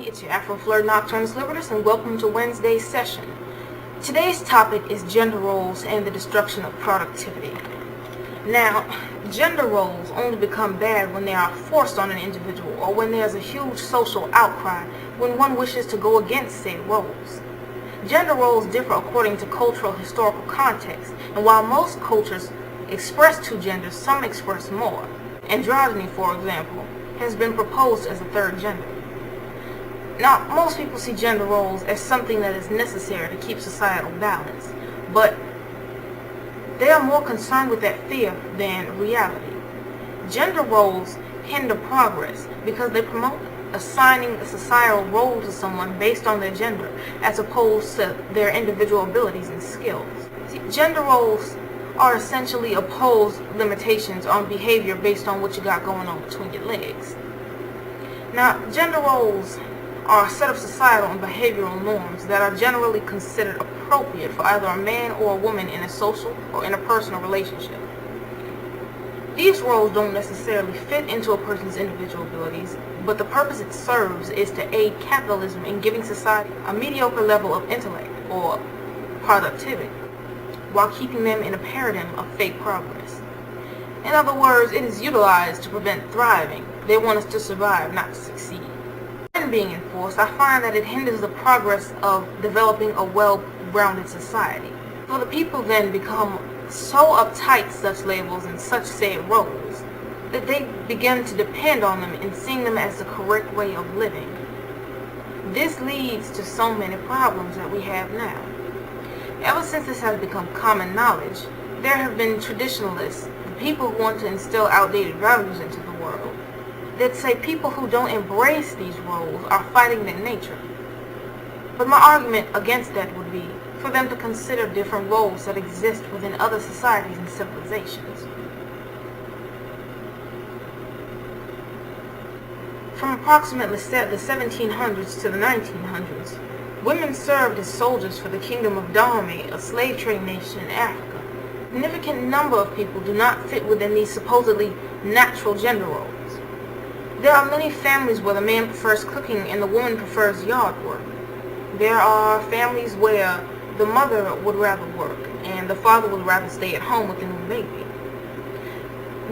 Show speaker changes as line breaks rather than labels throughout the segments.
it's your Afro-Flurt Nocturnus Libertus, and welcome to Wednesday's session. Today's topic is gender roles and the destruction of productivity. Now, gender roles only become bad when they are forced on an individual or when there's a huge social outcry when one wishes to go against said roles. Gender roles differ according to cultural historical context, and while most cultures express two genders, some express more. Androgyny, for example, has been proposed as a third gender. Now, most people see gender roles as something that is necessary to keep societal balance, but they are more concerned with that fear than reality. Gender roles hinder progress because they promote assigning a societal role to someone based on their gender as opposed to their individual abilities and skills. See, gender roles are essentially opposed limitations on behavior based on what you got going on between your legs. Now, gender roles are a set of societal and behavioral norms that are generally considered appropriate for either a man or a woman in a social or interpersonal relationship. These roles don't necessarily fit into a person's individual abilities, but the purpose it serves is to aid capitalism in giving society a mediocre level of intellect or productivity, while keeping them in a paradigm of fake progress. In other words, it is utilized to prevent thriving. They want us to survive, not to succeed. When being enforced, I find that it hinders the progress of developing a well-rounded society. For the people then become so uptight to such labels and such said roles that they begin to depend on them and seeing them as the correct way of living. This leads to so many problems that we have now. Ever since this has become common knowledge, there have been traditionalists, the people who want to instill outdated values into the world, that say people who don't embrace these roles are fighting their nature. But my argument against that would be for them to consider different roles that exist within other societies and civilizations. From approximately the 1700s to the 1900s, women served as soldiers for the Kingdom of Dahomey, a slave trading nation in Africa. A significant number of people do not fit within these supposedly natural gender roles. There are many families where the man prefers cooking and the woman prefers yard work. There are families where the mother would rather work and the father would rather stay at home with the new baby.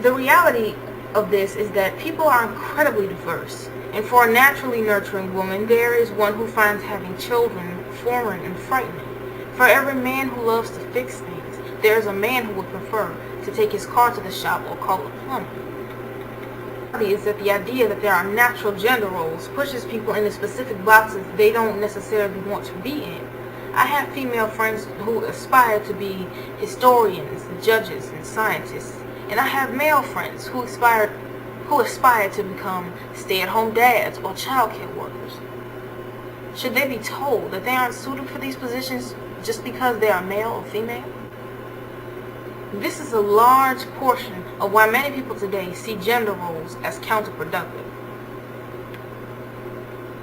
The reality of this is that people are incredibly diverse, and for a naturally nurturing woman, there is one who finds having children foreign and frightening. For every man who loves to fix things, there is a man who would prefer to take his car to the shop or call a plumber. Is that the idea that there are natural gender roles pushes people into specific boxes they don't necessarily want to be in. I have female friends who aspire to be historians, judges, and scientists, and I have male friends who aspire to become stay-at-home dads or childcare workers. Should they be told that they aren't suited for these positions just because they are male or female? This is a large portion of why many people today see gender roles as counterproductive.